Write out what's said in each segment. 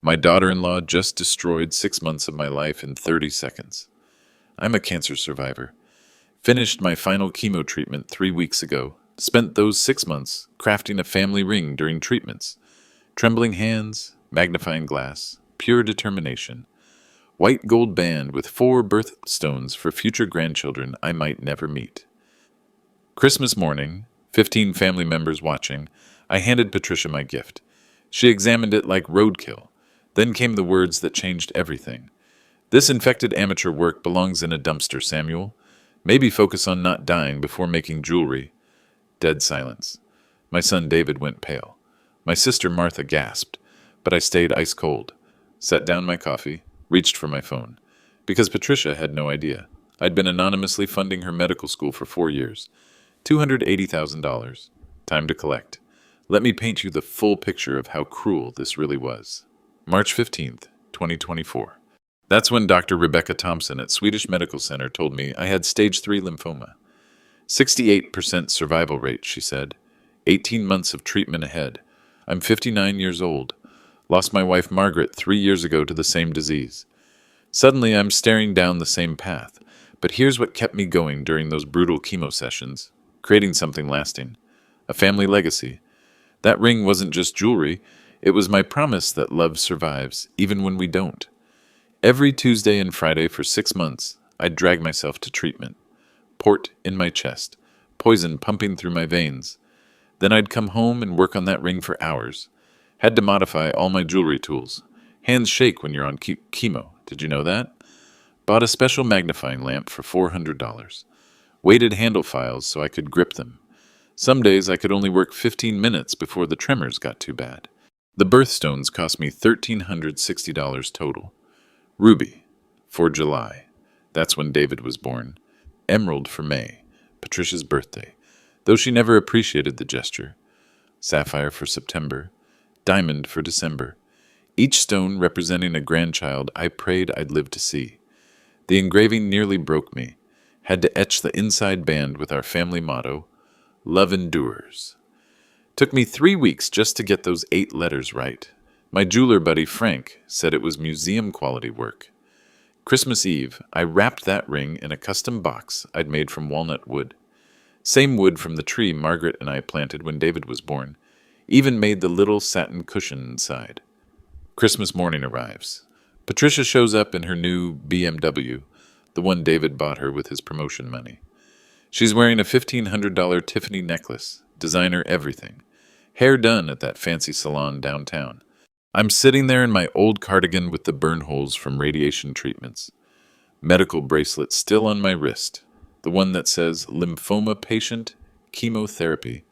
My daughter-in-law just destroyed 6 months of my life in 30 seconds. I'm a cancer survivor. Finished my final chemo treatment 3 weeks ago. Spent those 6 months crafting a family ring during treatments. Trembling hands, magnifying glass, pure determination. White gold band with 4 birthstones for future grandchildren I might never meet. Christmas morning, 15 family members watching, I handed Patricia my gift. She examined it like roadkill. Then came the words that changed everything. This infected amateur work belongs in a dumpster, Samuel. Maybe focus on not dying before making jewelry. Dead silence. My son David went pale. My sister Martha gasped, but I stayed ice cold. Set down my coffee, reached for my phone. Because Patricia had no idea. I'd been anonymously funding her medical school for 4 years. $280,000. Time to collect. Let me paint you the full picture of how cruel this really was. March 15th, 2024. That's when Dr. Rebecca Thompson at Swedish Medical Center told me I had stage 3 lymphoma. 68% survival rate, she said. 18 months of treatment ahead. I'm 59 years old. Lost my wife Margaret 3 years ago to the same disease. Suddenly I'm staring down the same path. But here's what kept me going during those brutal chemo sessions. Creating something lasting. A family legacy. That ring wasn't just jewelry. It was my promise that love survives, even when we don't. Every Tuesday and Friday for 6 months, I'd drag myself to treatment. Port in my chest. Poison pumping through my veins. Then I'd come home and work on that ring for hours. Had to modify all my jewelry tools. Hands shake when you're on chemo. Did you know that? Bought a special magnifying lamp for $400. Weighted handle files so I could grip them. Some days I could only work 15 minutes before the tremors got too bad. The birthstones cost me $1,360 total. Ruby, for July. That's when David was born. Emerald for May, Patricia's birthday, though she never appreciated the gesture. Sapphire for September. Diamond for December. Each stone representing a grandchild I prayed I'd live to see. The engraving nearly broke me. Had to etch the inside band with our family motto, Love Endures. Took me 3 weeks just to get those 8 letters right. My jeweler buddy Frank said it was museum-quality work. Christmas Eve, I wrapped that ring in a custom box I'd made from walnut wood. Same wood from the tree Margaret and I planted when David was born. Even made the little satin cushion inside. Christmas morning arrives. Patricia shows up in her new BMW, the one David bought her with his promotion money. She's wearing a $1,500 Tiffany necklace, designer everything. Hair done at that fancy salon downtown. I'm sitting there in my old cardigan with the burn holes from radiation treatments. Medical bracelet still on my wrist, the one that says lymphoma patient, chemotherapy.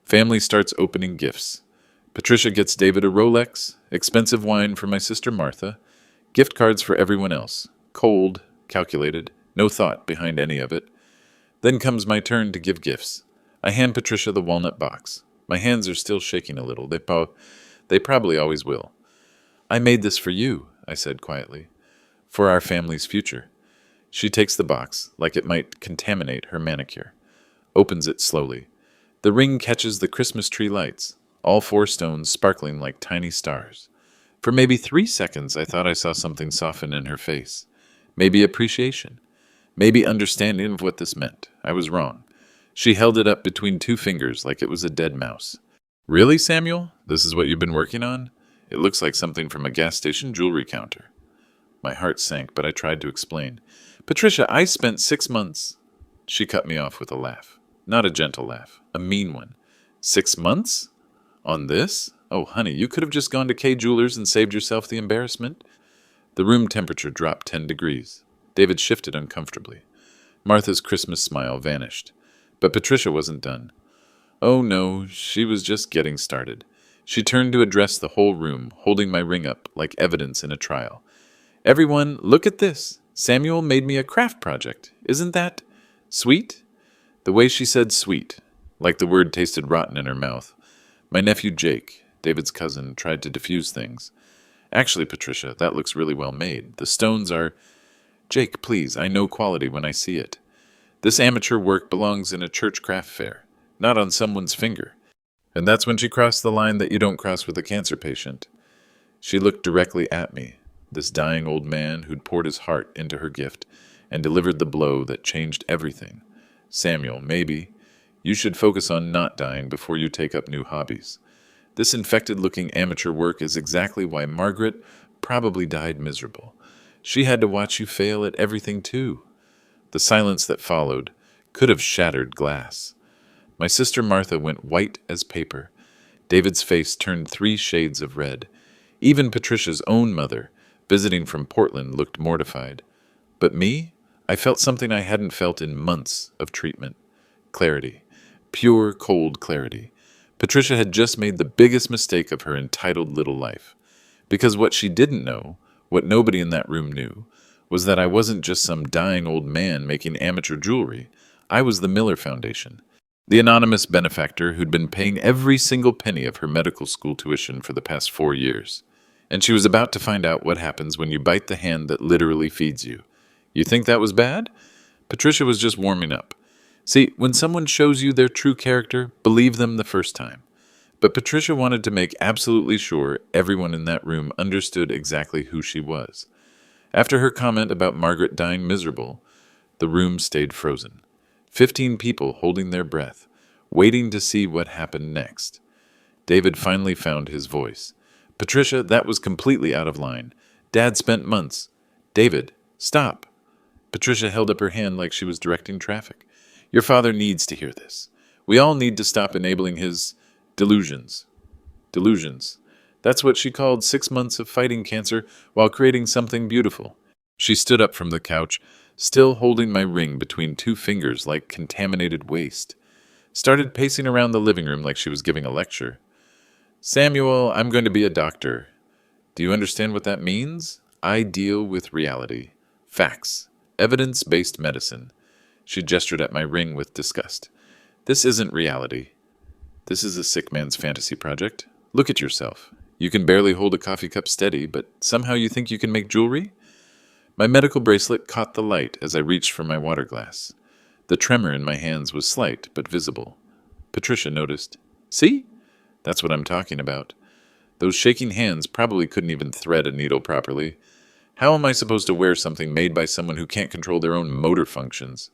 Family starts opening gifts. Patricia gets David a Rolex, expensive wine for my sister Martha, gift cards for everyone else. Cold, calculated, no thought behind any of it. Then comes my turn to give gifts. I hand Patricia the walnut box. My hands are still shaking a little. They probably always will. I made this for you, I said quietly. For our family's future. She takes the box, like it might contaminate her manicure. Opens it slowly. The ring catches the Christmas tree lights, all 4 stones sparkling like tiny stars. For maybe 3 seconds, I thought I saw something soften in her face. Maybe appreciation. Maybe understanding of what this meant. I was wrong. She held it up between 2 fingers like it was a dead mouse. Really, Samuel? This is what you've been working on? It looks like something from a gas station jewelry counter. My heart sank, but I tried to explain. Patricia, I spent 6 months. She cut me off with a laugh. Not a gentle laugh. A mean one. 6 months? On this? Oh, honey, you could have just gone to Kay Jewelers and saved yourself the embarrassment. The room temperature dropped 10 degrees. David shifted uncomfortably. Martha's Christmas smile vanished. But Patricia wasn't done. Oh no, she was just getting started. She turned to address the whole room, holding my ring up like evidence in a trial. Everyone, look at this. Samuel made me a craft project. Isn't that sweet? The way she said sweet, like the word tasted rotten in her mouth. My nephew Jake, David's cousin, tried to diffuse things. Actually, Patricia, that looks really well made. The stones are... Jake, please, I know quality when I see it. This amateur work belongs in a church craft fair, not on someone's finger. And that's when she crossed the line that you don't cross with a cancer patient. She looked directly at me, this dying old man who'd poured his heart into her gift and delivered the blow that changed everything. Samuel, maybe you should focus on not dying before you take up new hobbies. This infected-looking amateur work is exactly why Margaret probably died miserable. She had to watch you fail at everything too. The silence that followed could have shattered glass. My sister Martha went white as paper. David's face turned 3 shades of red. Even Patricia's own mother, visiting from Portland, looked mortified. But me? I felt something I hadn't felt in months of treatment. Clarity. Pure, cold clarity. Patricia had just made the biggest mistake of her entitled little life. Because what she didn't know, what nobody in that room knew, was that I wasn't just some dying old man making amateur jewelry. I was the Miller Foundation, the anonymous benefactor who'd been paying every single penny of her medical school tuition for the past 4 years. And she was about to find out what happens when you bite the hand that literally feeds you. You think that was bad? Patricia was just warming up. See, when someone shows you their true character, believe them the first time. But Patricia wanted to make absolutely sure everyone in that room understood exactly who she was. After her comment about Margaret dying miserable, the room stayed frozen. 15 people holding their breath, waiting to see what happened next. David finally found his voice. Patricia, that was completely out of line. Dad spent months. David, stop. Patricia held up her hand like she was directing traffic. Your father needs to hear this. We all need to stop enabling his delusions. Delusions. That's what she called 6 months of fighting cancer while creating something beautiful. She stood up from the couch, still holding my ring between 2 fingers like contaminated waste. Started pacing around the living room like she was giving a lecture. Samuel, I'm going to be a doctor. Do you understand what that means? I deal with reality. Facts. Evidence-based medicine. She gestured at my ring with disgust. This isn't reality. This is a sick man's fantasy project. Look at yourself. You can barely hold a coffee cup steady, but somehow you think you can make jewelry? My medical bracelet caught the light as I reached for my water glass. The tremor in my hands was slight but visible. Patricia noticed. See? That's what I'm talking about. Those shaking hands probably couldn't even thread a needle properly. How am I supposed to wear something made by someone who can't control their own motor functions?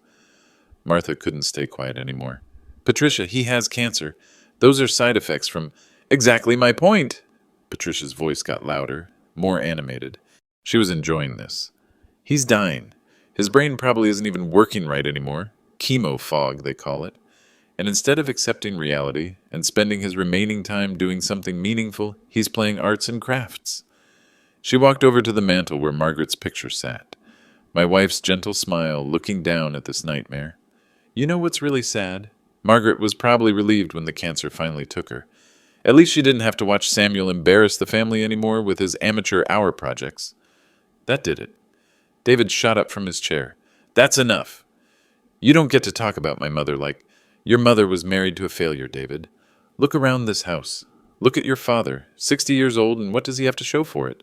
Martha couldn't stay quiet anymore. Patricia, he has cancer. Those are side effects from... Exactly my point! Patricia's voice got louder, more animated. She was enjoying this. He's dying. His brain probably isn't even working right anymore. Chemo fog, they call it. And instead of accepting reality and spending his remaining time doing something meaningful, he's playing arts and crafts. She walked over to the mantel where Margaret's picture sat. My wife's gentle smile looking down at this nightmare. You know what's really sad? Margaret was probably relieved when the cancer finally took her. At least she didn't have to watch Samuel embarrass the family anymore with his amateur hour projects. That did it. David shot up from his chair. That's enough. You don't get to talk about my mother like... Your mother was married to a failure, David. Look around this house. Look at your father, 60 years old, and what does he have to show for it?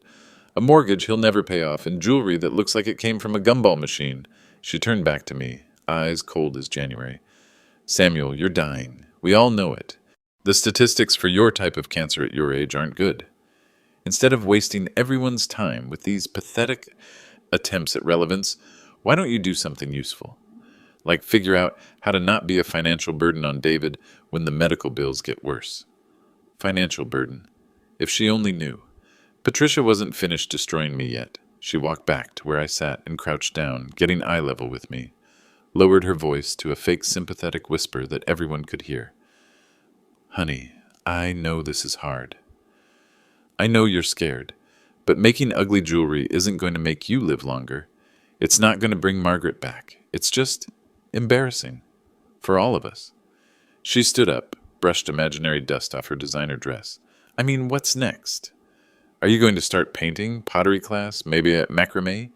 A mortgage he'll never pay off, and jewelry that looks like it came from a gumball machine. She turned back to me, eyes cold as January. Samuel, you're dying. We all know it. The statistics for your type of cancer at your age aren't good. Instead of wasting everyone's time with these pathetic attempts at relevance, why don't you do something useful? Like figure out how to not be a financial burden on David when the medical bills get worse. Financial burden. If she only knew. Patricia wasn't finished destroying me yet. She walked back to where I sat and crouched down, getting eye level with me. Lowered her voice to a fake sympathetic whisper that everyone could hear. Honey, I know this is hard. I know you're scared, but making ugly jewelry isn't going to make you live longer. It's not going to bring Margaret back. It's just... embarrassing. For all of us. She stood up, brushed imaginary dust off her designer dress. I mean, what's next? Are you going to start painting, pottery class, maybe a macrame?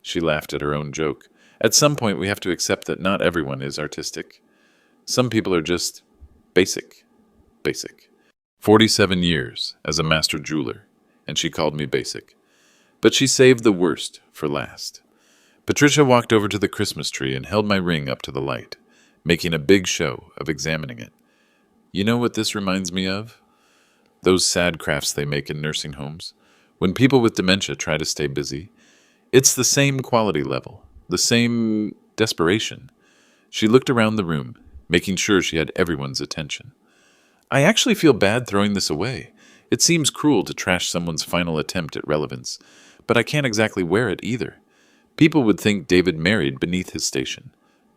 She laughed at her own joke. At some point, we have to accept that not everyone is artistic. Some people are just basic. Basic. 47 years as a master jeweler, and she called me basic. But she saved the worst for last. Patricia walked over to the Christmas tree and held my ring up to the light, making a big show of examining it. You know what this reminds me of? Those sad crafts they make in nursing homes. When people with dementia try to stay busy, it's the same quality level, the same desperation. She looked around the room, making sure she had everyone's attention. I actually feel bad throwing this away. It seems cruel to trash someone's final attempt at relevance, but I can't exactly wear it either. People would think David married beneath his station.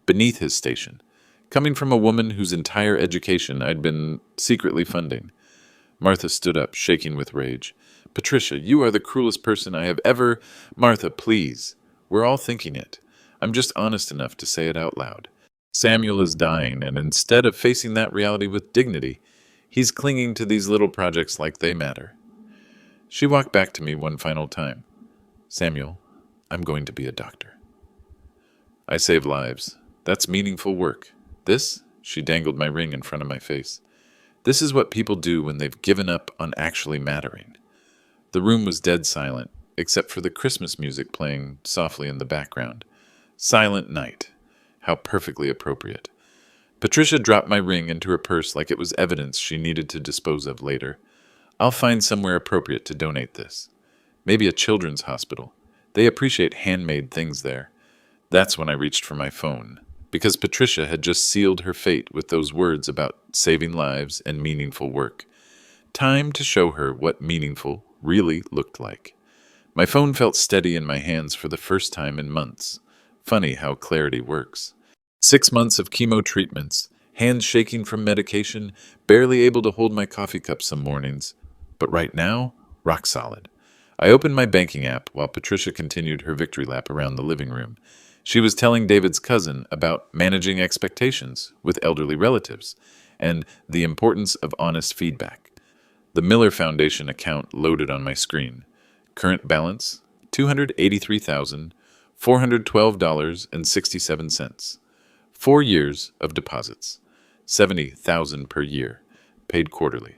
Beneath his station. Coming from a woman whose entire education I'd been secretly funding. Martha stood up, shaking with rage. Patricia, you are the cruelest person I have ever... Martha, please. We're all thinking it. I'm just honest enough to say it out loud. Samuel is dying, and instead of facing that reality with dignity, he's clinging to these little projects like they matter. She walked back to me one final time. Samuel, I'm going to be a doctor. I save lives. That's meaningful work. This, she dangled my ring in front of my face. This is what people do when they've given up on actually mattering. The room was dead silent, except for the Christmas music playing softly in the background. Silent night. How perfectly appropriate. Patricia dropped my ring into her purse like it was evidence she needed to dispose of later. I'll find somewhere appropriate to donate this. Maybe a children's hospital. They appreciate handmade things there. That's when I reached for my phone, because Patricia had just sealed her fate with those words about saving lives and meaningful work. Time to show her what meaningful really looked like. My phone felt steady in my hands for the first time in months. Funny how clarity works. 6 months of chemo treatments, hands shaking from medication, barely able to hold my coffee cup some mornings. But right now, rock solid. I opened my banking app while Patricia continued her victory lap around the living room. She was telling David's cousin about managing expectations with elderly relatives and the importance of honest feedback. The Miller Foundation account loaded on my screen. Current balance, $283,412.67. 4 years of deposits, $70,000 per year, paid quarterly.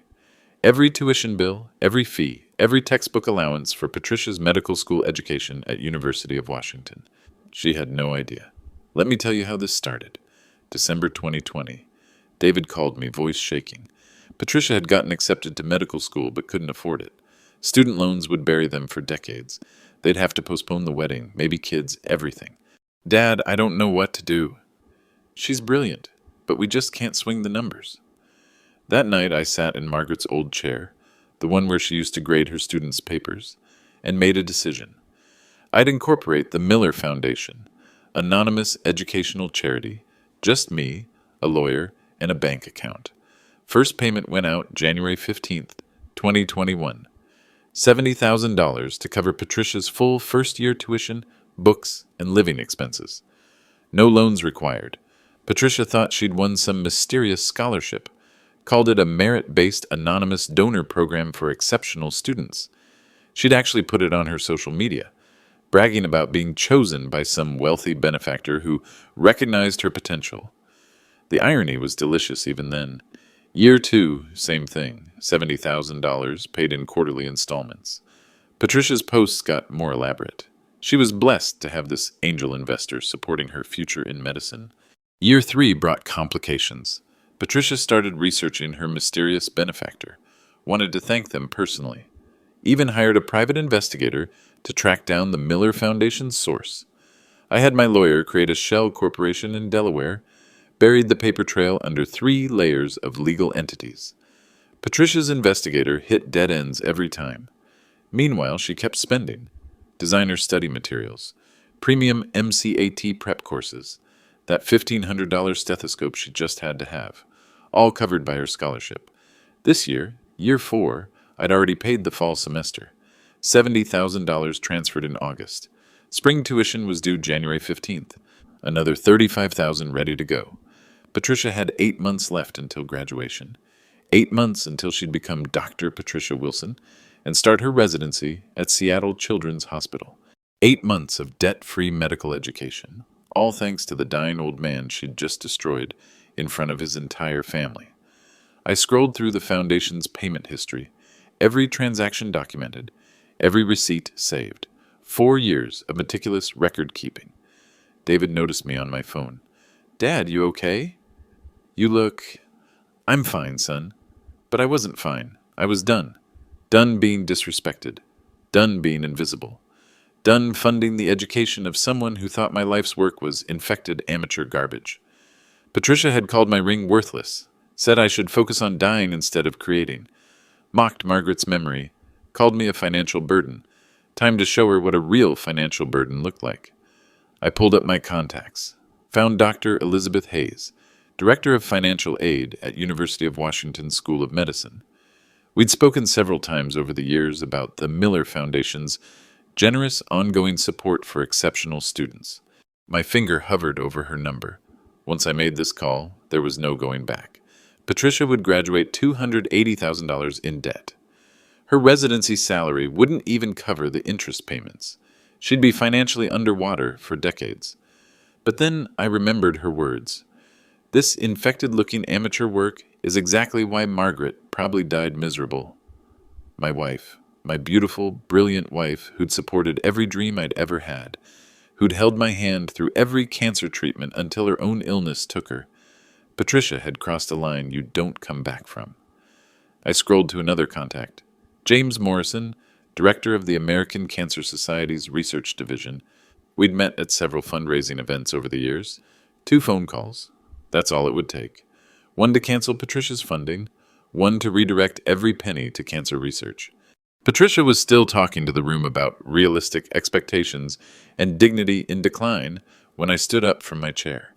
Every tuition bill, every fee, every textbook allowance for Patricia's medical school education at University of Washington. She had no idea. Let me tell you how this started. December 2020. David called me, voice shaking. Patricia had gotten accepted to medical school but couldn't afford it. Student loans would bury them for decades. They'd have to postpone the wedding, maybe kids, everything. Dad, I don't know what to do. She's brilliant, but we just can't swing the numbers. That night I sat in Margaret's old chair, the one where she used to grade her students' papers, and made a decision. I'd incorporate the Miller Foundation, anonymous educational charity, just me, a lawyer, and a bank account. First payment went out January 15th, 2021. $70,000 to cover Patricia's full first-year tuition, books, and living expenses. No loans required. Patricia thought she'd won some mysterious scholarship, called it a merit-based anonymous donor program for exceptional students. She'd actually put it on her social media, bragging about being chosen by some wealthy benefactor who recognized her potential. The irony was delicious even then. Year 2, same thing, $70,000 paid in quarterly installments. Patricia's posts got more elaborate. She was blessed to have this angel investor supporting her future in medicine. Year 3 brought complications. Patricia started researching her mysterious benefactor, wanted to thank them personally, even hired a private investigator to track down the Miller Foundation's source. I had my lawyer create a shell corporation in Delaware, buried the paper trail under 3 layers of legal entities. Patricia's investigator hit dead ends every time. Meanwhile, she kept spending. Designer study materials, premium MCAT prep courses, that $1,500 stethoscope she just had to have, all covered by her scholarship. This year, year 4, I'd already paid the fall semester. $70,000 transferred in August. Spring tuition was due January 15th. Another $35,000 ready to go. Patricia had 8 months left until graduation. 8 months until she'd become Dr. Patricia Wilson and start her residency at Seattle Children's Hospital. 8 months of debt-free medical education, all thanks to the dying old man she'd just destroyed in front of his entire family. I scrolled through the Foundation's payment history, every transaction documented, every receipt saved. 4 years of meticulous record-keeping. David noticed me on my phone. Dad, you okay? You look... I'm fine, son. But I wasn't fine. I was done. Done being disrespected. Done being invisible. Done funding the education of someone who thought my life's work was infected amateur garbage. Patricia had called my ring worthless, said I should focus on dying instead of creating, mocked Margaret's memory, called me a financial burden. Time to show her what a real financial burden looked like. I pulled up my contacts, found Dr. Elizabeth Hayes, Director of Financial Aid at University of Washington School of Medicine. We'd spoken several times over the years about the Miller Foundation's generous ongoing support for exceptional students. My finger hovered over her number. Once I made this call, there was no going back. Patricia would graduate $280,000 in debt. Her residency salary wouldn't even cover the interest payments. She'd be financially underwater for decades. But then I remembered her words. This infected-looking amateur work is exactly why Margaret probably died miserable. My wife, my beautiful, brilliant wife who'd supported every dream I'd ever had, who'd held my hand through every cancer treatment until her own illness took her. Patricia had crossed a line you don't come back from. I scrolled to another contact. James Morrison, director of the American Cancer Society's Research Division. We'd met at several fundraising events over the years. 2 phone calls. That's all it would take. 1 to cancel Patricia's funding, 1 to redirect every penny to cancer research. Patricia was still talking to the room about realistic expectations and dignity in decline when I stood up from my chair.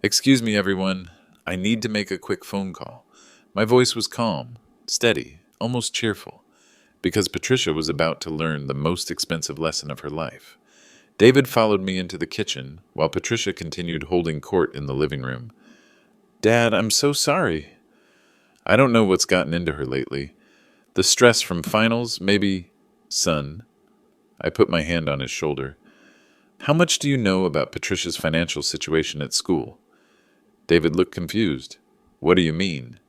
"Excuse me, everyone. I need to make a quick phone call." My voice was calm, steady, almost cheerful, because Patricia was about to learn the most expensive lesson of her life. David followed me into the kitchen while Patricia continued holding court in the living room. "Dad, I'm so sorry." I don't know what's gotten into her lately. The stress from finals, maybe. "Son." I put my hand on his shoulder. "How much do you know about Patricia's financial situation at school?" David looked confused. "What do you mean?"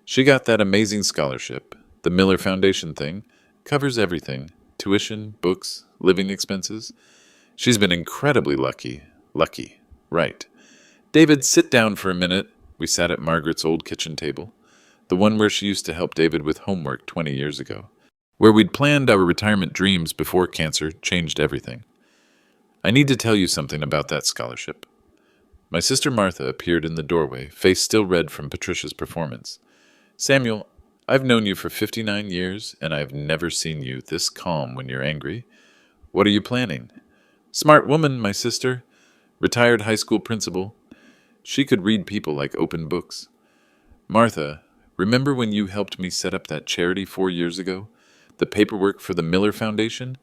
"She got that amazing scholarship. The Miller Foundation thing. Covers everything. Tuition, books, living expenses. She's been incredibly lucky. Lucky. Right. David, sit down for a minute." We sat at Margaret's old kitchen table, the one where she used to help David with homework 20 years ago, where we'd planned our retirement dreams before cancer changed everything. "I need to tell you something about that scholarship." My sister Martha appeared in the doorway, face still red from Patricia's performance. "Samuel, I've known you for 59 years, and I've never seen you this calm when you're angry. What are you planning?" "Smart woman, my sister. Retired high school principal. She could read people like open books." "Martha, remember when you helped me set up that charity 4 years ago? The paperwork for the Miller Foundation?"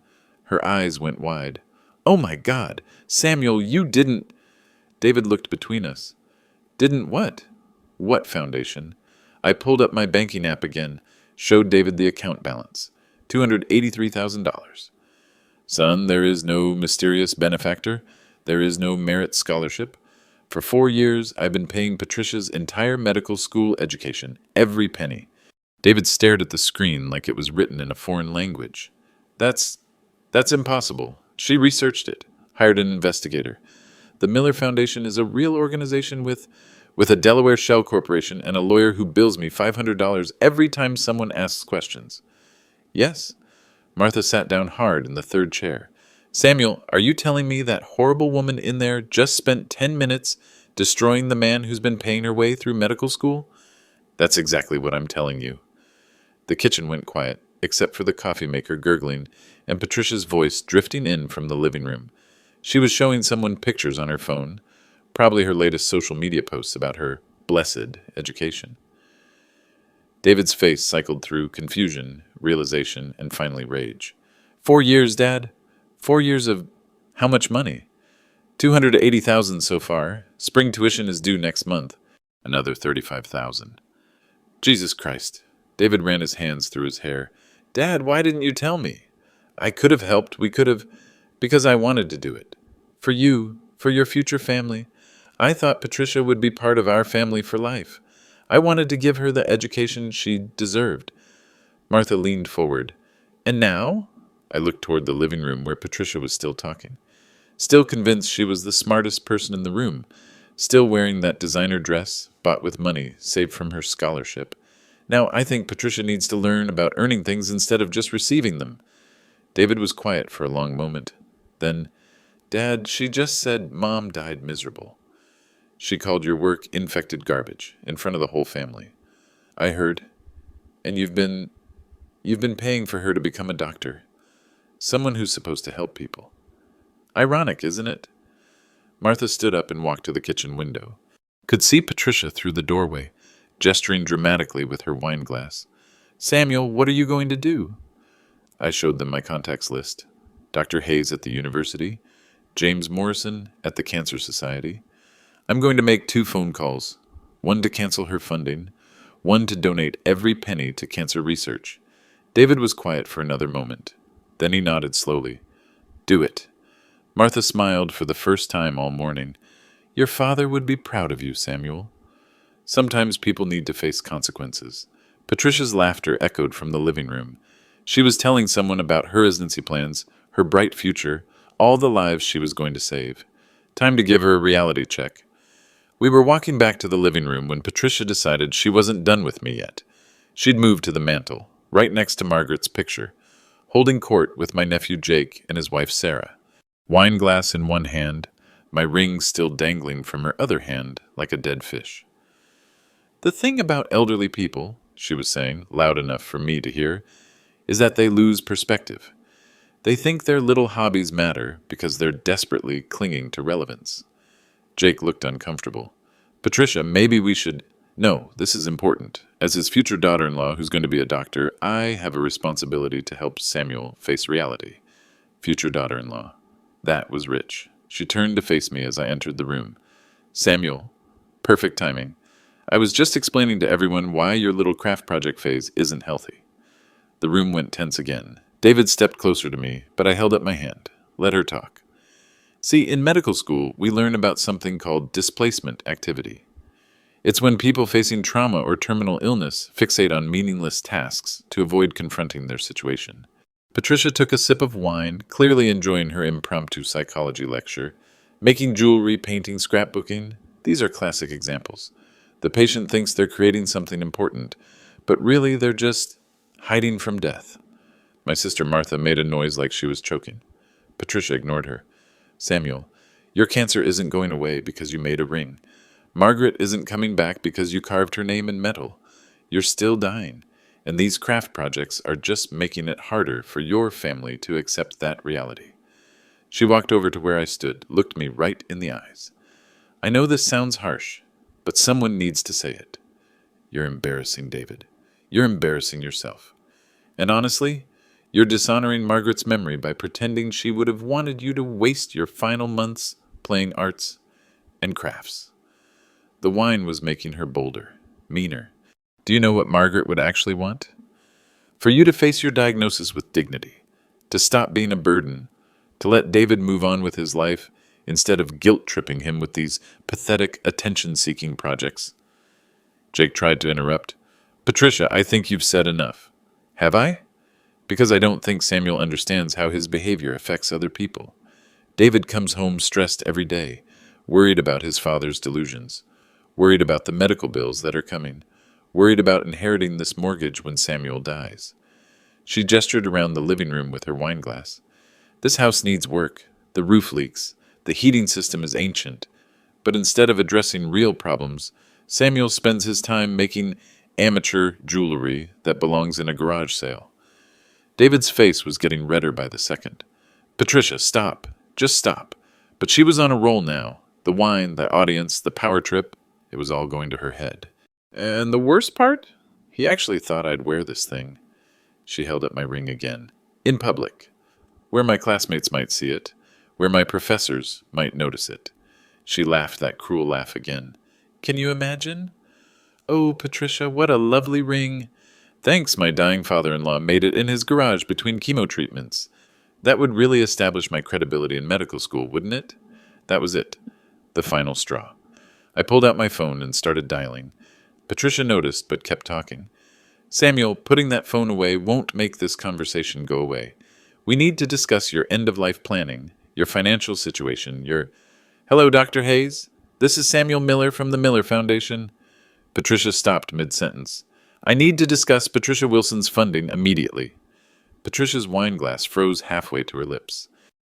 Her eyes went wide. "Oh my God! Samuel, you didn't—" David looked between us. "Didn't what?" "What foundation?" I pulled up my banking app again, showed David the account balance. $283,000. "Son, there is no mysterious benefactor. There is no merit scholarship. For 4 years, I've been paying Patricia's entire medical school education, every penny." David stared at the screen like it was written in a foreign language. That's impossible. She researched it, hired an investigator. The Miller Foundation is a real organization with a Delaware shell corporation and a lawyer who bills me $500 every time someone asks questions. "Yes." Martha sat down hard in the third chair. "Samuel, are you telling me that horrible woman in there just spent 10 minutes destroying the man who's been paying her way through medical school?" "That's exactly what I'm telling you." The kitchen went quiet, except for the coffee maker gurgling and Patricia's voice drifting in from the living room. She was showing someone pictures on her phone, probably her latest social media posts about her blessed education. David's face cycled through confusion, realization, and finally rage. 4 years, Dad? 4 years of how much money? $280,000 so far. Spring tuition is due next month. Another $35,000. Jesus Christ. David ran his hands through his hair. "Dad, why didn't you tell me? I could have helped. We could have, because I wanted to do it. For you, for your future family. I thought Patricia would be part of our family for life. I wanted to give her the education she deserved." Martha leaned forward. "And now?" I looked toward the living room where Patricia was still talking. Still convinced she was the smartest person in the room. Still wearing that designer dress, bought with money saved from her scholarship. Now I think Patricia needs to learn about earning things instead of just receiving them. David was quiet for a long moment. Then, Dad, she just said Mom died miserable. She called your work infected garbage in front of the whole family. I heard. And you've been paying for her to become a doctor. Someone who's supposed to help people. Ironic, isn't it? Martha stood up and walked to the kitchen window. Could see Patricia through the doorway, gesturing dramatically with her wine glass. Samuel, what are you going to do? I showed them my contacts list. Dr. Hayes at the university, James Morrison at the Cancer Society. I'm going to make 2 phone calls, one to cancel her funding, one to donate every penny to cancer research. David was quiet for another moment. Then he nodded slowly. Do it. Martha smiled for the first time all morning. Your father would be proud of you, Samuel. Sometimes people need to face consequences. Patricia's laughter echoed from the living room. She was telling someone about her residency plans, her bright future, all the lives she was going to save. Time to give her a reality check. We were walking back to the living room when Patricia decided she wasn't done with me yet. She'd moved to the mantel, right next to Margaret's picture, holding court with my nephew Jake and his wife Sarah. Wine glass in one hand, my ring still dangling from her other hand like a dead fish. The thing about elderly people, she was saying, loud enough for me to hear, is that they lose perspective. They think their little hobbies matter because they're desperately clinging to relevance. Jake looked uncomfortable. Patricia, maybe we should... No, this is important. As his future daughter-in-law who's going to be a doctor, I have a responsibility to help Samuel face reality. Future daughter-in-law. That was rich. She turned to face me as I entered the room. Samuel. Perfect timing. I was just explaining to everyone why your little craft project phase isn't healthy. The room went tense again. David stepped closer to me, but I held up my hand. Let her talk. See, in medical school, we learn about something called displacement activity. It's when people facing trauma or terminal illness fixate on meaningless tasks to avoid confronting their situation. Patricia took a sip of wine, clearly enjoying her impromptu psychology lecture. Making jewelry, painting, scrapbooking, these are classic examples. The patient thinks they're creating something important, but really they're just hiding from death. My sister Martha made a noise like she was choking. Patricia ignored her. Samuel, your cancer isn't going away because you made a ring. Margaret isn't coming back because you carved her name in metal. You're still dying, and these craft projects are just making it harder for your family to accept that reality. She walked over to where I stood, looked me right in the eyes. I know this sounds harsh, but someone needs to say it. You're embarrassing, David. You're embarrassing yourself. And honestly, you're dishonoring Margaret's memory by pretending she would have wanted you to waste your final months playing arts and crafts. The wine was making her bolder, meaner. Do you know what Margaret would actually want? For you to face your diagnosis with dignity, to stop being a burden, to let David move on with his life instead of guilt-tripping him with these pathetic attention-seeking projects. Jake tried to interrupt. Patricia, I think you've said enough. Have I? Because I don't think Samuel understands how his behavior affects other people. David comes home stressed every day, worried about his father's delusions, worried about the medical bills that are coming, worried about inheriting this mortgage when Samuel dies. She gestured around the living room with her wine glass. This house needs work. The roof leaks. The heating system is ancient. But instead of addressing real problems, Samuel spends his time making amateur jewelry that belongs in a garage sale. David's face was getting redder by the second. Patricia, stop. Just stop. But she was on a roll now. The wine, the audience, the power trip, it was all going to her head. And the worst part? He actually thought I'd wear this thing. She held up my ring again. In public. Where my classmates might see it. Where my professors might notice it. She laughed that cruel laugh again. Can you imagine? Oh, Patricia, what a lovely ring. Thanks, my dying father-in-law made it in his garage between chemo treatments. That would really establish my credibility in medical school, wouldn't it? That was it. The final straw. I pulled out my phone and started dialing. Patricia noticed, but kept talking. Samuel, putting that phone away won't make this conversation go away. We need to discuss your end-of-life planning, your financial situation, your... Hello, Dr. Hayes. This is Samuel Miller from the Miller Foundation. Patricia stopped mid-sentence. I need to discuss Patricia Wilson's funding immediately. Patricia's wine glass froze halfway to her lips.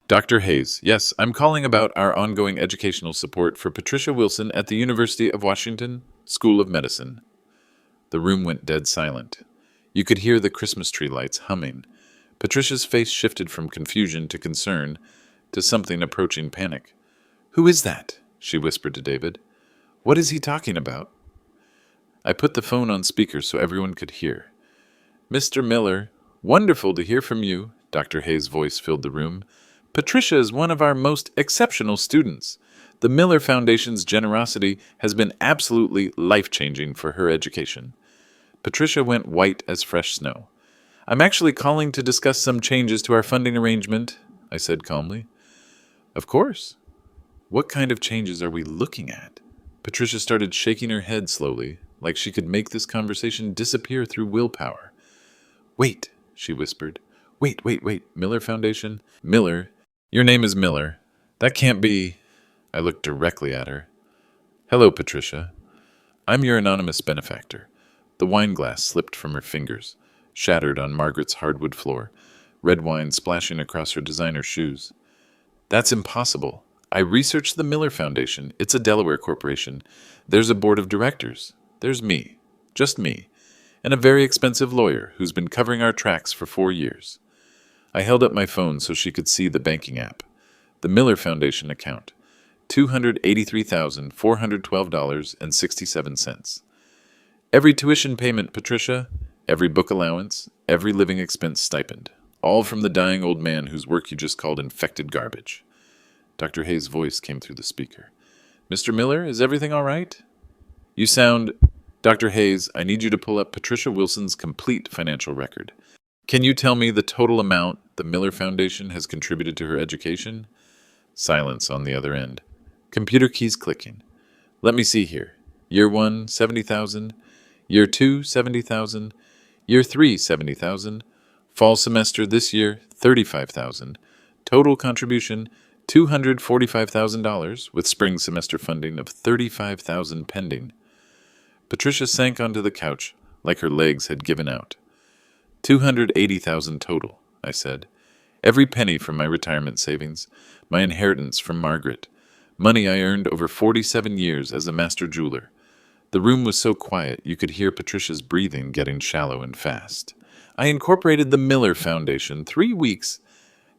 Dr. Hayes, yes, I'm calling about our ongoing educational support for Patricia Wilson at the University of Washington School of Medicine. The room went dead silent. You could hear the Christmas tree lights humming. Patricia's face shifted from confusion to concern to something approaching panic. "Who is that?" she whispered to David. "What is he talking about?" I put the phone on speaker so everyone could hear. "Mr. Miller, wonderful to hear from you." Dr. Hayes' voice filled the room. "Patricia is one of our most exceptional students. The Miller Foundation's generosity has been absolutely life-changing for her education." Patricia went white as fresh snow. "I'm actually calling to discuss some changes to our funding arrangement," I said calmly. "Of course. What kind of changes are we looking at?" Patricia started shaking her head slowly, like she could make this conversation disappear through willpower. "Wait," she whispered. Wait. Miller Foundation? Miller? Your name is Miller. That can't be." I looked directly at her. "Hello, Patricia. I'm your anonymous benefactor." The wine glass slipped from her fingers, shattered on Margaret's hardwood floor, red wine splashing across her designer shoes. "That's impossible. I researched the Miller Foundation. It's a Delaware corporation. There's a board of directors. There's me. Just me. And a very expensive lawyer who's been covering our tracks for 4 years." I held up my phone so she could see the banking app. The Miller Foundation account. $283,412.67. Every tuition payment, Patricia. Every book allowance. Every living expense stipend. All from the dying old man whose work you just called infected garbage. Dr. Hayes' voice came through the speaker. "Mr. Miller, is everything all right? You sound... Dr. Hayes, I need you to pull up Patricia Wilson's complete financial record. Can you tell me the total amount the Miller Foundation has contributed to her education?" Silence on the other end. Computer keys clicking. "Let me see here. Year 1, 70,000. Year 2, 70,000. Year 3, 70,000. Fall semester this year, 35,000. Total contribution, $245,000, with spring semester funding of 35,000 pending." Patricia sank onto the couch like her legs had given out. 280,000 total, I said. Every penny from my retirement savings, my inheritance from Margaret, money I earned over 47 years as a master jeweler. The room was so quiet you could hear Patricia's breathing getting shallow and fast. I incorporated the Miller Foundation 3 weeks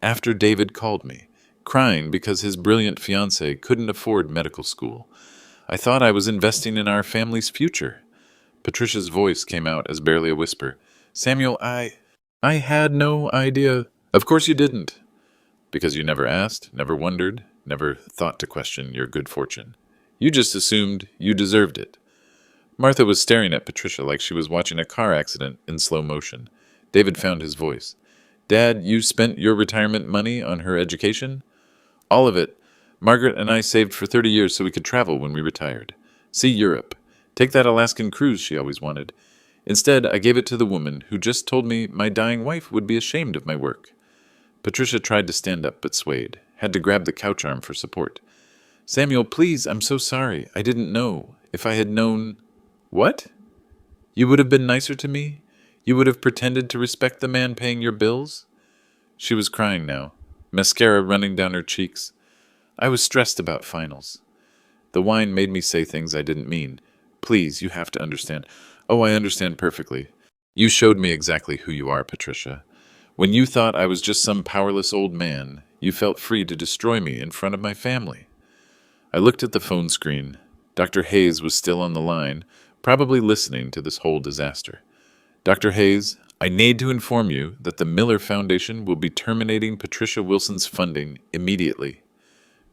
after David called me, crying because his brilliant fiancée couldn't afford medical school. I thought I was investing in our family's future. Patricia's voice came out as barely a whisper. "Samuel, I had no idea." "Of course you didn't. Because you never asked, never wondered, never thought to question your good fortune. You just assumed you deserved it." Martha was staring at Patricia like she was watching a car accident in slow motion. David found his voice. "Dad, you spent your retirement money on her education?" "All of it. Margaret and I saved for 30 years so we could travel when we retired. See Europe. Take that Alaskan cruise she always wanted. Instead, I gave it to the woman who just told me my dying wife would be ashamed of my work." Patricia tried to stand up but swayed, had to grab the couch arm for support. "Samuel, please, I'm so sorry. I didn't know. If I had known—" "What? You would have been nicer to me? You would have pretended to respect the man paying your bills?" She was crying now, mascara running down her cheeks. "I was stressed about finals. The wine made me say things I didn't mean. Please, you have to understand." "Oh, I understand perfectly. You showed me exactly who you are, Patricia. When you thought I was just some powerless old man, you felt free to destroy me in front of my family." I looked at the phone screen. Dr. Hayes was still on the line, probably listening to this whole disaster. "Dr. Hayes, I need to inform you that the Miller Foundation will be terminating Patricia Wilson's funding immediately."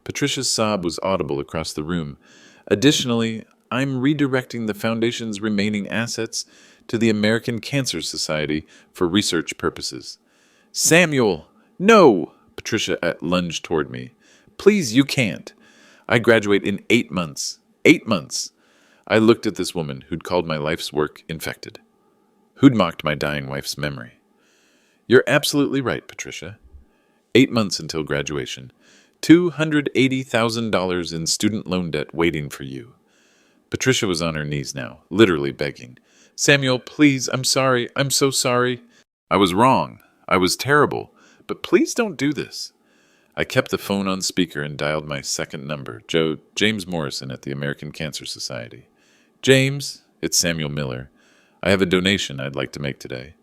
Patricia's sob was audible across the room. "Additionally, I'm redirecting the Foundation's remaining assets to the American Cancer Society for research purposes." "Samuel! No!" Patricia lunged toward me. "Please, you can't. I graduate in 8 months. 8 months." I looked at this woman who'd called my life's work infected, who'd mocked my dying wife's memory. "You're absolutely right, Patricia. 8 months until graduation. $280,000 in student loan debt waiting for you." Patricia was on her knees now, literally begging. "Samuel, please, I'm sorry. I'm so sorry." "I was wrong. I was terrible, but please don't do this. I kept the phone on speaker and dialed my second number, James Morrison at the American Cancer Society. James, it's Samuel Miller. I have a donation I'd like to make today.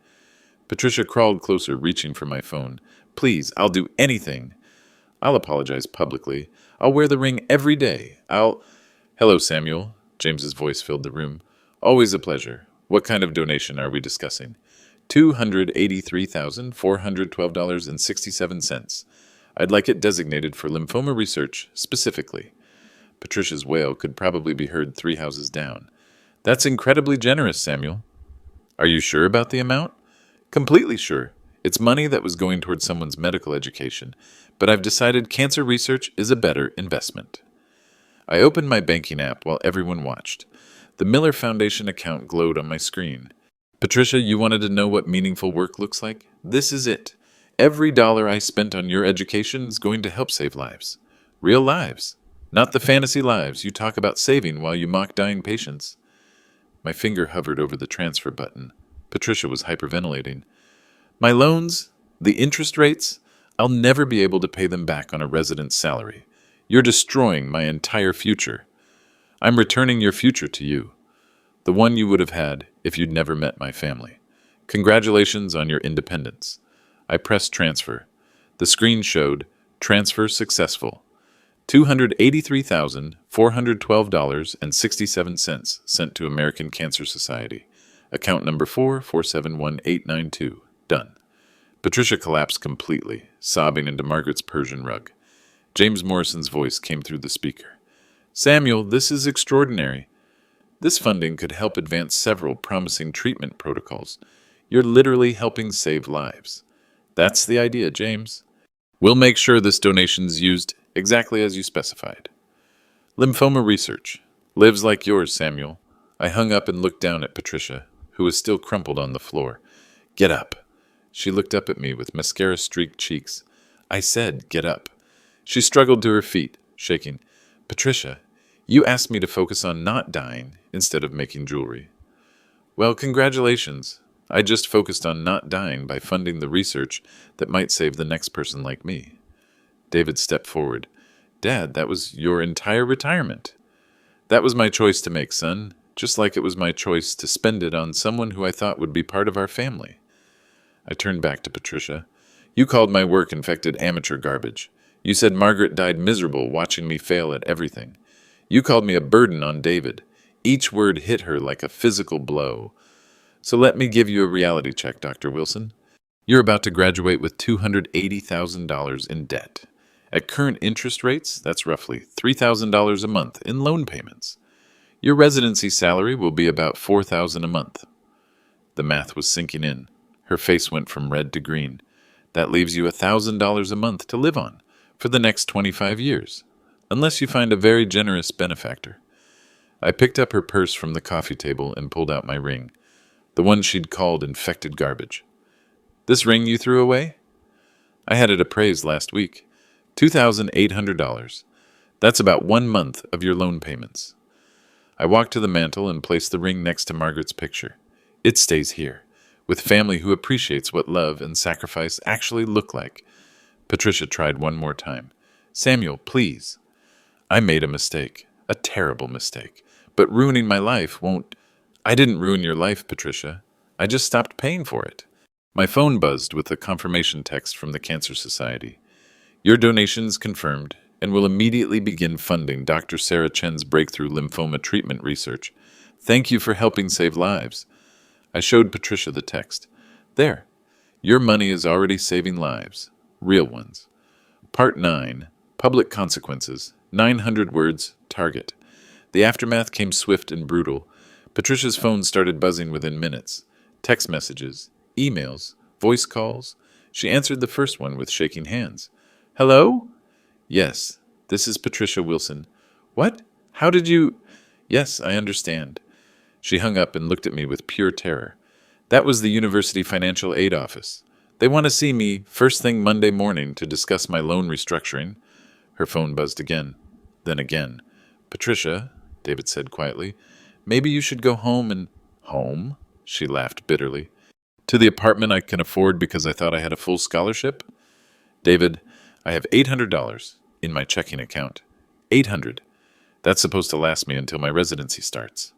Patricia crawled closer, reaching for my phone. Please, I'll do anything. I'll apologize publicly. I'll wear the ring every day. Hello, Samuel. James's voice filled the room. Always a pleasure. What kind of donation are we discussing? $283,412.67. I'd like it designated for lymphoma research, specifically. Patricia's wail could probably be heard 3 houses down. That's incredibly generous, Samuel. Are you sure about the amount? Completely sure. It's money that was going towards someone's medical education, but I've decided cancer research is a better investment. I opened my banking app while everyone watched. The Miller Foundation account glowed on my screen. Patricia, you wanted to know what meaningful work looks like? This is it. Every dollar I spent on your education is going to help save lives. Real lives. Not the fantasy lives you talk about saving while you mock dying patients. My finger hovered over the transfer button. Patricia was hyperventilating. My loans, the interest rates, I'll never be able to pay them back on a resident's salary. You're destroying my entire future. I'm returning your future to you, the one you would have had if you'd never met my family. Congratulations on your independence. I pressed transfer. The screen showed transfer successful. $283,412.67 sent to American Cancer Society. Account number 4471892. Done. Patricia collapsed completely, sobbing into Margaret's Persian rug. James Morrison's voice came through the speaker. Samuel, this is extraordinary. This funding could help advance several promising treatment protocols. You're literally helping save lives. That's the idea, James. We'll make sure this donation's used exactly as you specified. Lymphoma research. Lives like yours, Samuel. I hung up and looked down at Patricia, who was still crumpled on the floor. Get up. She looked up at me with mascara-streaked cheeks. I said, get up. She struggled to her feet, shaking. Patricia, you asked me to focus on not dying instead of making jewelry. Well, congratulations. I just focused on not dying by funding the research that might save the next person like me. David stepped forward. Dad, that was your entire retirement. That was my choice to make, son, just like it was my choice to spend it on someone who I thought would be part of our family. I turned back to Patricia. You called my work infected amateur garbage. You said Margaret died miserable watching me fail at everything. You called me a burden on David. Each word hit her like a physical blow. So let me give you a reality check, Dr. Wilson. You're about to graduate with $280,000 in debt. At current interest rates, that's roughly $3,000 a month in loan payments. Your residency salary will be about $4,000 a month. The math was sinking in. Her face went from red to green. That leaves you $1,000 a month to live on for the next 25 years, unless you find a very generous benefactor. I picked up her purse from the coffee table and pulled out my ring, the one she'd called infected garbage. This ring you threw away? I had it appraised last week. $2,800. That's about 1 month of your loan payments. I walked to the mantel and placed the ring next to Margaret's picture. It stays here, with family who appreciates what love and sacrifice actually look like. Patricia tried one more time. Samuel, please. I made a mistake, a terrible mistake, but ruining my life won't. I didn't ruin your life, Patricia. I just stopped paying for it. My phone buzzed with a confirmation text from the Cancer Society. Your donation's confirmed and will immediately begin funding Dr. Sarah Chen's breakthrough lymphoma treatment research. Thank you for helping save lives. I showed Patricia the text. There. Your money is already saving lives. Real ones. Part 9. Public Consequences. 900 words. Target. The aftermath came swift and brutal. Patricia's phone started buzzing within minutes. Text messages, emails, voice calls. She answered the first one with shaking hands. Hello? Yes, this is Patricia Wilson. What? How did you? Yes, I understand. She hung up and looked at me with pure terror. That was the University Financial Aid Office. They want to see me first thing Monday morning to discuss my loan restructuring. Her phone buzzed again, then again. Patricia, David said quietly, maybe you should go home and... Home? She laughed bitterly. To the apartment I can afford because I thought I had a full scholarship? David, I have $800 in my checking account. 800. That's supposed to last me until my residency starts.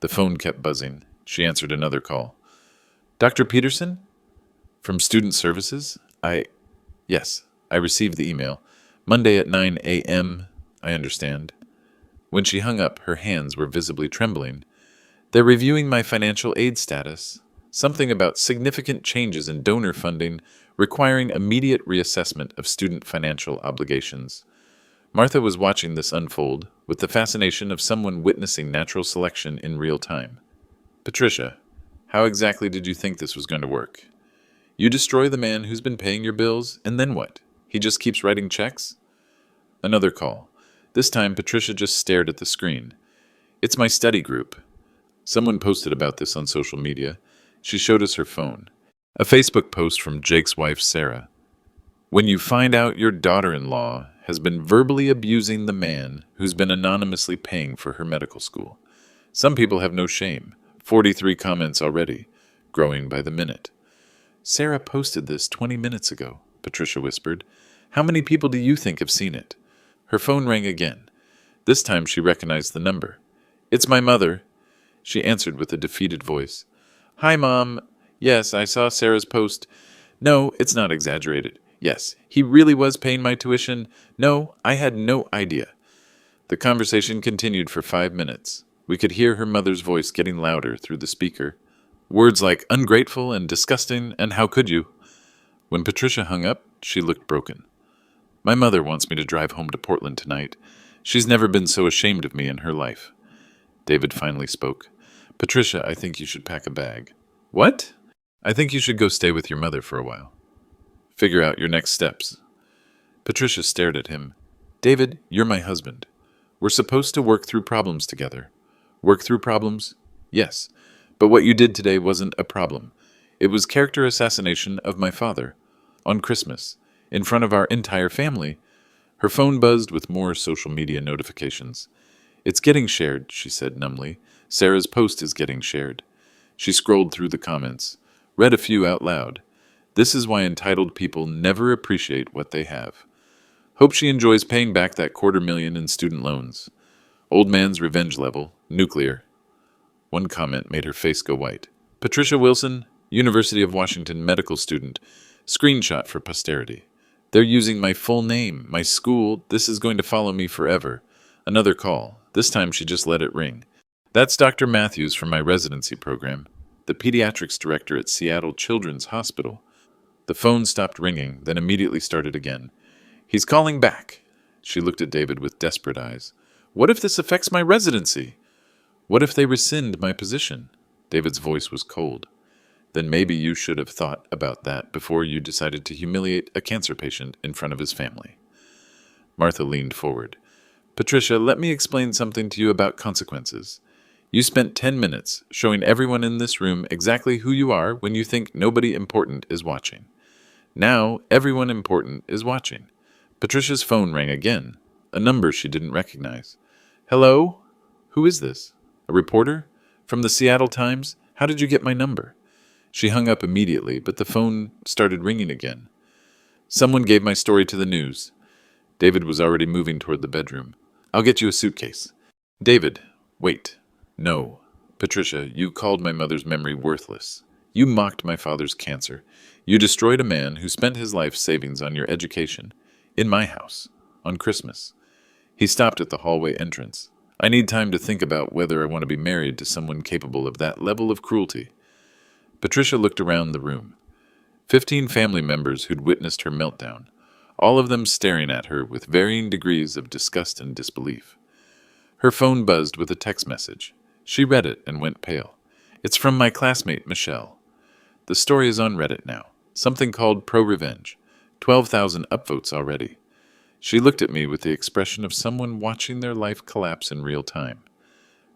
The phone kept buzzing. She answered another call. Dr. Peterson? From Student Services? Yes, I received the email. Monday at 9 a.m., I understand. When she hung up, her hands were visibly trembling. They're reviewing my financial aid status. Something about significant changes in donor funding requiring immediate reassessment of student financial obligations. Martha was watching this unfold with the fascination of someone witnessing natural selection in real time. Patricia, how exactly did you think this was going to work? You destroy the man who's been paying your bills, and then what? He just keeps writing checks? Another call. This time, Patricia just stared at the screen. It's my study group. Someone posted about this on social media. She showed us her phone. A Facebook post from Jake's wife, Sarah. When you find out your daughter-in-law has been verbally abusing the man who's been anonymously paying for her medical school. Some people have no shame. 43 comments already, growing by the minute. Sarah posted this 20 minutes ago, Patricia whispered. How many people do you think have seen it? Her phone rang again. This time she recognized the number. It's my mother. She answered with a defeated voice. Hi, Mom. Yes, I saw Sarah's post. No, it's not exaggerated. Yes, he really was paying my tuition. No, I had no idea. The conversation continued for 5 minutes. We could hear her mother's voice getting louder through the speaker. Words like ungrateful and disgusting and how could you? When Patricia hung up, she looked broken. My mother wants me to drive home to Portland tonight. She's never been so ashamed of me in her life. David finally spoke. Patricia, I think you should pack a bag. What? I think you should go stay with your mother for a while. Figure out your next steps. Patricia stared at him. David, you're my husband. We're supposed to work through problems together. Work through problems? Yes. But what you did today wasn't a problem. It was character assassination of my father. On Christmas. In front of our entire family. Her phone buzzed with more social media notifications. It's getting shared, she said numbly. Sarah's post is getting shared. She scrolled through the comments. Read a few out loud. This is why entitled people never appreciate what they have. Hope she enjoys paying back that $250,000 in student loans. Old man's revenge level, nuclear. One comment made her face go white. Patricia Wilson, University of Washington medical student. Screenshot for posterity. They're using my full name, my school. This is going to follow me forever. Another call. This time she just let it ring. That's Dr. Matthews from my residency program, the pediatrics director at Seattle Children's Hospital. The phone stopped ringing, then immediately started again. He's calling back. She looked at David with desperate eyes. What if this affects my residency? What if they rescind my position? David's voice was cold. Then maybe you should have thought about that before you decided to humiliate a cancer patient in front of his family. Martha leaned forward. Patricia, let me explain something to you about consequences. You spent 10 minutes showing everyone in this room exactly who you are when you think nobody important is watching. Now, everyone important is watching. Patricia's phone rang again, a number she didn't recognize. Hello? Who is this? A reporter? From the Seattle Times? How did you get my number? She hung up immediately, but the phone started ringing again. Someone gave my story to the news. David was already moving toward the bedroom. I'll get you a suitcase. David, wait. No. Patricia, you called my mother's memory worthless. You mocked my father's cancer. You destroyed a man who spent his life savings on your education. In my house. On Christmas. He stopped at the hallway entrance. I need time to think about whether I want to be married to someone capable of that level of cruelty. Patricia looked around the room. 15 family members who'd witnessed her meltdown, all of them staring at her with varying degrees of disgust and disbelief. Her phone buzzed with a text message. She read it and went pale. It's from my classmate, Michelle. The story is on Reddit now. Something called Pro-Revenge. 12,000 upvotes already. She looked at me with the expression of someone watching their life collapse in real time.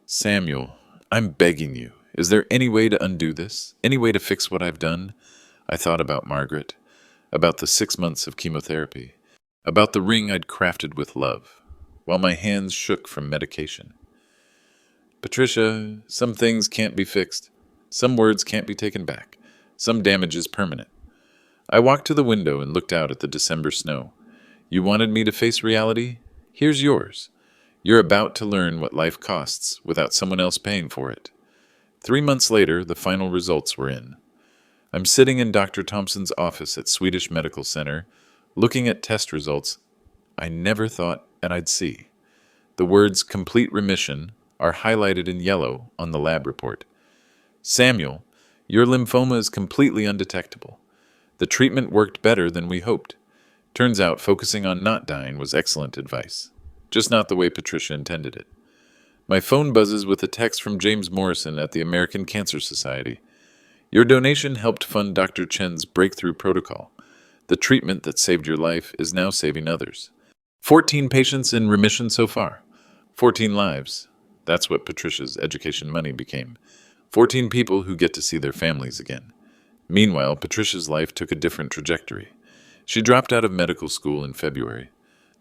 Samuel, I'm begging you. Is there any way to undo this? Any way to fix what I've done? I thought about Margaret, about the 6 months of chemotherapy, about the ring I'd crafted with love, while my hands shook from medication. Patricia, some things can't be fixed. Some words can't be taken back. Some damage is permanent. I walked to the window and looked out at the December snow. You wanted me to face reality? Here's yours. You're about to learn what life costs without someone else paying for it. 3 months later, the final results were in. I'm sitting in Dr. Thompson's office at Swedish Medical Center, looking at test results I never thought I'd see. The words complete remission are highlighted in yellow on the lab report. Samuel, your lymphoma is completely undetectable. The treatment worked better than we hoped. Turns out focusing on not dying was excellent advice. Just not the way Patricia intended it. My phone buzzes with a text from James Morrison at the American Cancer Society. Your donation helped fund Dr. Chen's breakthrough protocol. The treatment that saved your life is now saving others. 14 patients in remission so far. 14 lives. That's what Patricia's education money became. 14 people who get to see their families again. Meanwhile, Patricia's life took a different trajectory. She dropped out of medical school in February.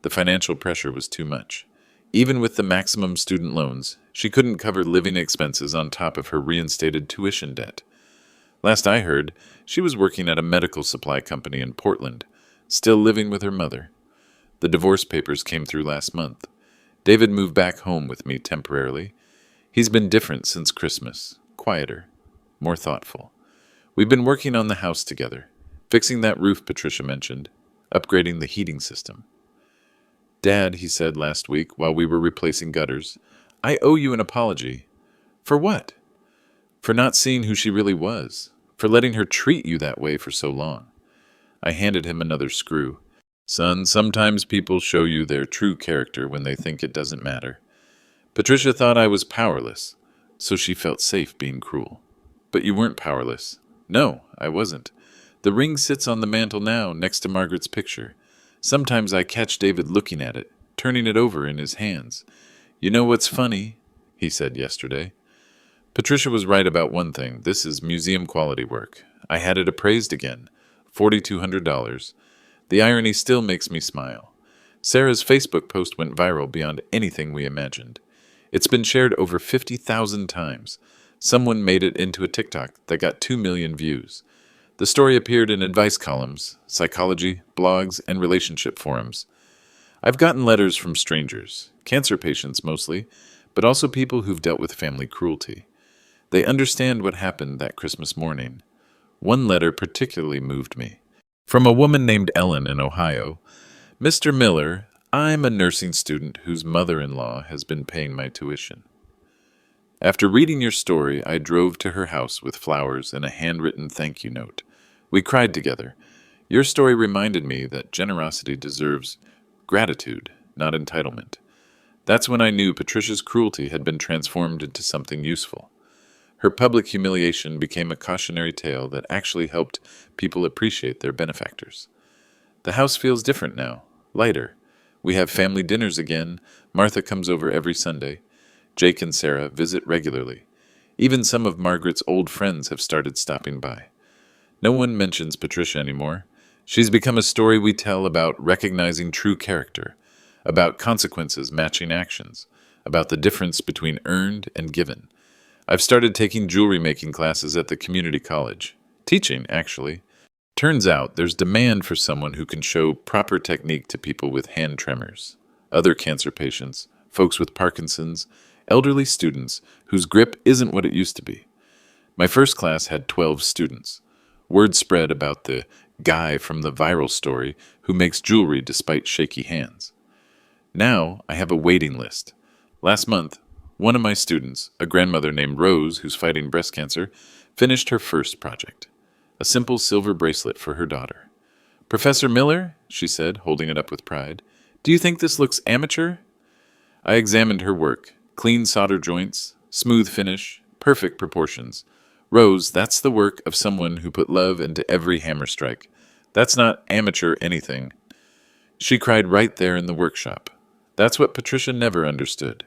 The financial pressure was too much. Even with the maximum student loans, she couldn't cover living expenses on top of her reinstated tuition debt. Last I heard, she was working at a medical supply company in Portland, still living with her mother. The divorce papers came through last month. David moved back home with me temporarily. He's been different since Christmas, quieter, more thoughtful. We've been working on the house together, fixing that roof Patricia mentioned, upgrading the heating system. Dad, he said last week while we were replacing gutters, I owe you an apology. For what? For not seeing who she really was, for letting her treat you that way for so long. I handed him another screw. Son, sometimes people show you their true character when they think it doesn't matter. Patricia thought I was powerless, so she felt safe being cruel. But you weren't powerless. No, I wasn't. The ring sits on the mantel now, next to Margaret's picture. Sometimes I catch David looking at it, turning it over in his hands. You know what's funny? He said yesterday. Patricia was right about one thing. This is museum-quality work. I had it appraised again. $4,200. The irony still makes me smile. Sarah's Facebook post went viral beyond anything we imagined. It's been shared over 50,000 times. Someone made it into a TikTok that got 2 million views. The story appeared in advice columns, psychology, blogs, and relationship forums. I've gotten letters from strangers, cancer patients mostly, but also people who've dealt with family cruelty. They understand what happened that Christmas morning. One letter particularly moved me. From a woman named Ellen in Ohio. Mr. Miller, I'm a nursing student whose mother-in-law has been paying my tuition. After reading your story, I drove to her house with flowers and a handwritten thank you note. We cried together. Your story reminded me that generosity deserves gratitude, not entitlement. That's when I knew Patricia's cruelty had been transformed into something useful. Her public humiliation became a cautionary tale that actually helped people appreciate their benefactors. The house feels different now, lighter. We have family dinners again. Martha comes over every Sunday. Jake and Sarah visit regularly. Even some of Margaret's old friends have started stopping by. No one mentions Patricia anymore. She's become a story we tell about recognizing true character, about consequences matching actions, about the difference between earned and given. I've started taking jewelry making classes at the community college. Teaching, actually. Turns out there's demand for someone who can show proper technique to people with hand tremors, other cancer patients, folks with Parkinson's, elderly students whose grip isn't what it used to be. My first class had 12 students. Word spread about the guy from the viral story who makes jewelry despite shaky hands. Now I have a waiting list. Last month, one of my students, a grandmother named Rose who's fighting breast cancer, finished her first project, a simple silver bracelet for her daughter. Professor Miller, she said, holding it up with pride, do you think this looks amateur? I examined her work, clean solder joints, smooth finish, perfect proportions. Rose, that's the work of someone who put love into every hammer strike. That's not amateur anything. She cried right there in the workshop. That's what Patricia never understood.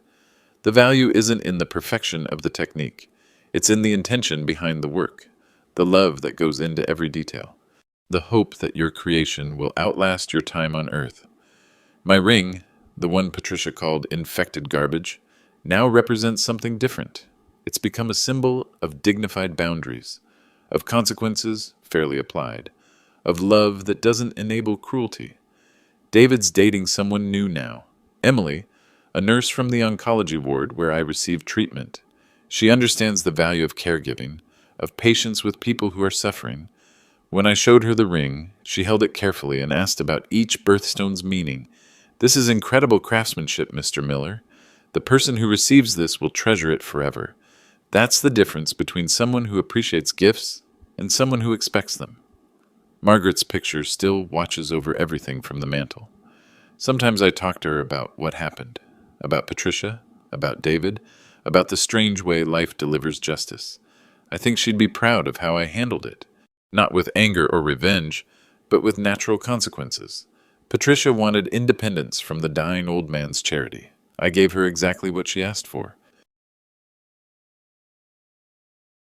The value isn't in the perfection of the technique. It's in the intention behind the work, the love that goes into every detail, the hope that your creation will outlast your time on earth. My ring, the one Patricia called infected garbage, now represents something different. It's become a symbol of dignified boundaries, of consequences fairly applied, of love that doesn't enable cruelty. David's dating someone new now. Emily, a nurse from the oncology ward where I received treatment. She understands the value of caregiving, of patience with people who are suffering. When I showed her the ring, she held it carefully and asked about each birthstone's meaning. "This is incredible craftsmanship, Mr. Miller. The person who receives this will treasure it forever." That's the difference between someone who appreciates gifts and someone who expects them. Margaret's picture still watches over everything from the mantel. Sometimes I talk to her about what happened, about Patricia, about David, about the strange way life delivers justice. I think she'd be proud of how I handled it, not with anger or revenge, but with natural consequences. Patricia wanted independence from the dying old man's charity. I gave her exactly what she asked for.